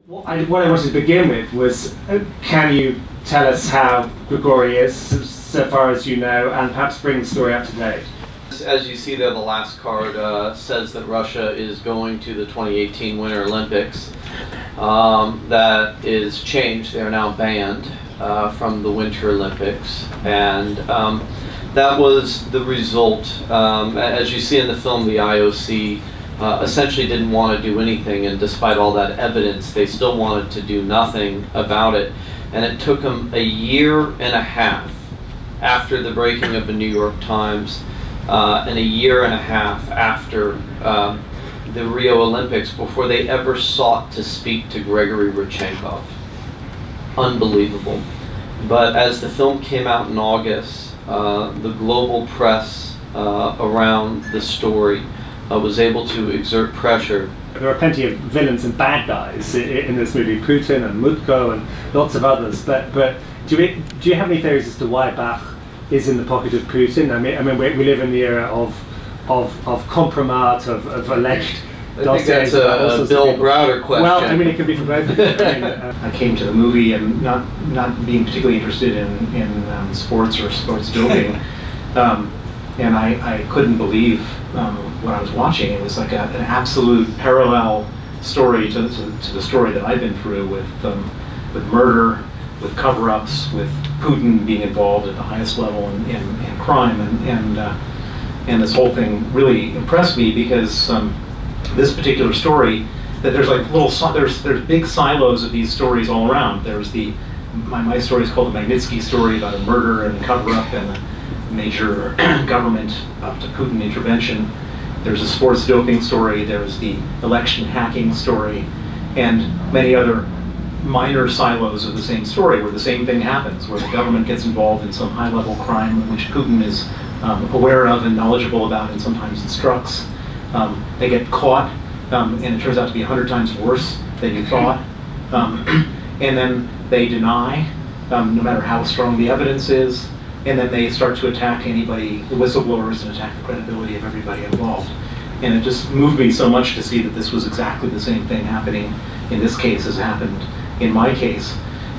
What I wanted to begin with was, can you tell us how Gregorius, so far as you know, and perhaps bring the story up to date? As you see there, the last card says that Russia is going to the 2018 Winter Olympics. That is changed. They are now banned from the Winter Olympics. And that was the result. As you see in the film, the IOC essentially didn't want to do anything, and despite all that evidence, they still wanted to do nothing about it. And it took them a year and a half after the breaking of the New York Times and a year and a half after the Rio Olympics before they ever sought to speak to Gregory Rodchenkov. Unbelievable. But as the film came out in August, the global press around the story was able to exert pressure. There are plenty of villains and bad guys in this movie, Putin and Mutko and lots of others, but do you have any theories as to why Bach is in the pocket of Putin? I mean we live in the era of compromat, of alleged I think that's a Bill Browder question. Well, I mean, it could be for both of you. I came to the movie and not being particularly interested in sports or sports doping, and I couldn't believe what I was watching. It was like an absolute parallel story to the story that I've been through with murder, with cover-ups, with Putin being involved at the highest level in crime, and this whole thing really impressed me because this particular story, that there's like there's big silos of these stories all around. There's my story is called the Magnitsky story, about a murder and cover-up and a major government up to Putin intervention. There's a sports doping story. There's the election hacking story, and many other minor silos of the same story where the same thing happens, where the government gets involved in some high-level crime which Putin is aware of and knowledgeable about and sometimes instructs. They get caught, and it turns out to be 100 times worse than you thought. And then they deny, no matter how strong the evidence is, and then they start to attack anybody, the whistleblowers, and attack the credibility of everybody involved. And it just moved me so much to see that this was exactly the same thing happening in this case as happened in my case.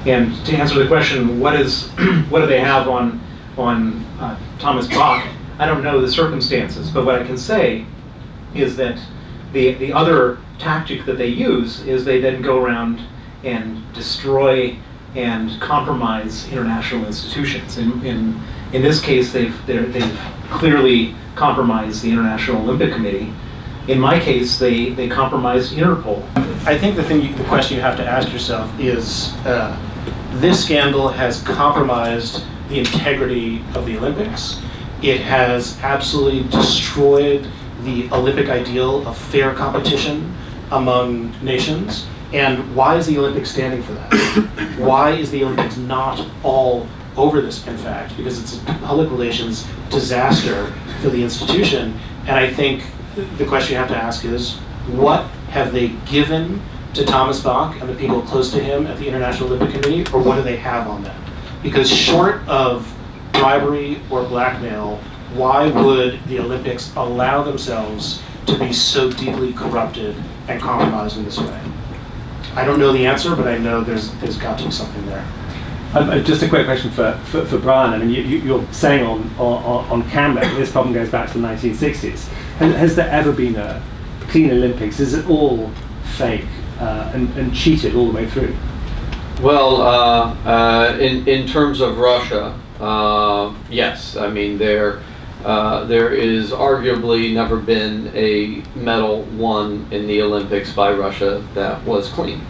And to answer the question, what do they have on Thomas Bach? I don't know the circumstances, but what I can say is that the other tactic that they use is they then go around and destroy and compromise international institutions. In this case, they've clearly compromised the International Olympic Committee. In my case, they compromised Interpol. I think the question you have to ask yourself is, this scandal has compromised the integrity of the Olympics. It has absolutely destroyed the Olympic ideal of fair competition among nations. And why is the Olympics standing for that? Why is the Olympics not all over this, in fact? Because it's a public relations disaster for the institution. And I think the question you have to ask is, what have they given to Thomas Bach and the people close to him at the International Olympic Committee, or what do they have on them? Because short of bribery or blackmail, why would the Olympics allow themselves to be so deeply corrupted and compromised in this way? I don't know the answer, but I know there's got to be something there. Just a quick question for Bryan. I mean, you're saying on camera this problem goes back to the 1960s. Has there ever been a clean Olympics? Is it all fake and cheated all the way through? Well, in terms of Russia, yes. I mean, there is arguably never been a medal won in the Olympics by Russia that was clean.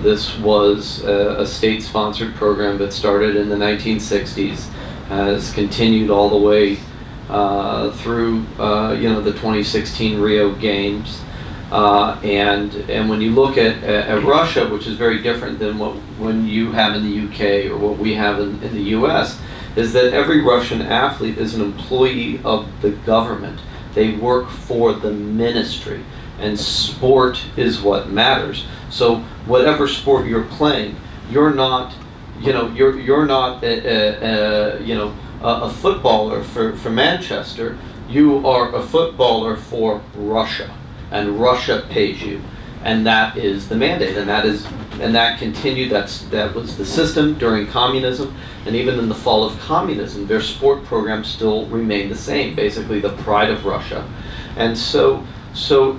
This was a state-sponsored program that started in the 1960s, has continued all the way through the 2016 Rio Games, and when you look at Russia, which is very different than when you have in the UK or what we have in the US, is that every Russian athlete is an employee of the government. They work for the ministry, and sport is what matters. So whatever sport you're playing, you're not, you're not a footballer for Manchester. You are a footballer for Russia, and Russia pays you. and that is the mandate, and that continued. That was the system during communism, and even in the fall of communism, their sport programs still remained the same. Basically, the pride of Russia, and so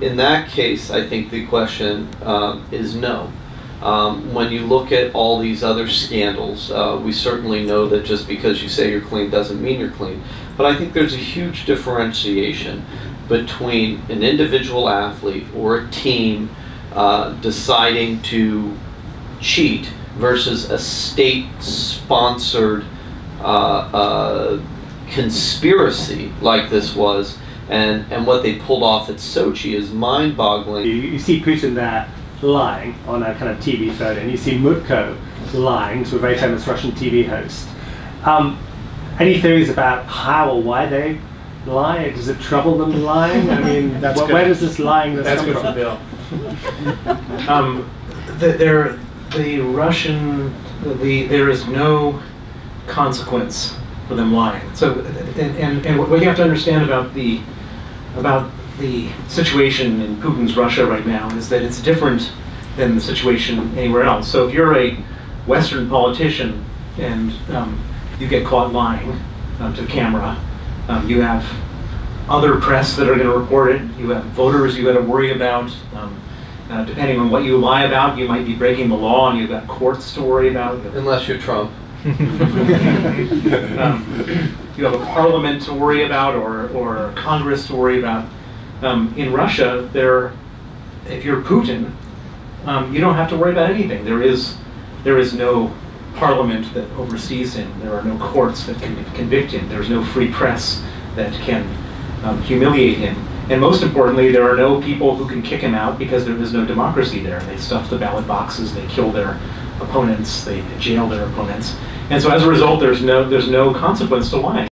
in that case, I think the question is no. When you look at all these other scandals, we certainly know that just because you say you're clean doesn't mean you're clean. But I think there's a huge differentiation between an individual athlete or a team deciding to cheat versus a state-sponsored conspiracy like this was. And what they pulled off at Sochi is mind-boggling. You see Putin there lying on a kind of TV photo, and you see Mutko lying to a very famous Russian TV host. Any theories about how or why they lie? Does it trouble them lying? I mean, where does this lying come from? For Bill. There is no consequence for them lying. So, and what you have to understand about the situation in Putin's Russia right now is that it's different than the situation anywhere else. So if you're a Western politician and you get caught lying to camera, you have other press that are going to report it, you have voters you got to worry about. Depending on what you lie about, you might be breaking the law, and you've got courts to worry about. Unless you're Trump. You have a parliament to worry about, or Congress to worry about. In Russia, if you're Putin, you don't have to worry about anything. There is no parliament that oversees him. There are no courts that can convict him. There's no free press that can humiliate him. And most importantly, there are no people who can kick him out because there is no democracy there. They stuff the ballot boxes, they kill their opponents, they jail their opponents. And so as a result, there's no consequence to lying.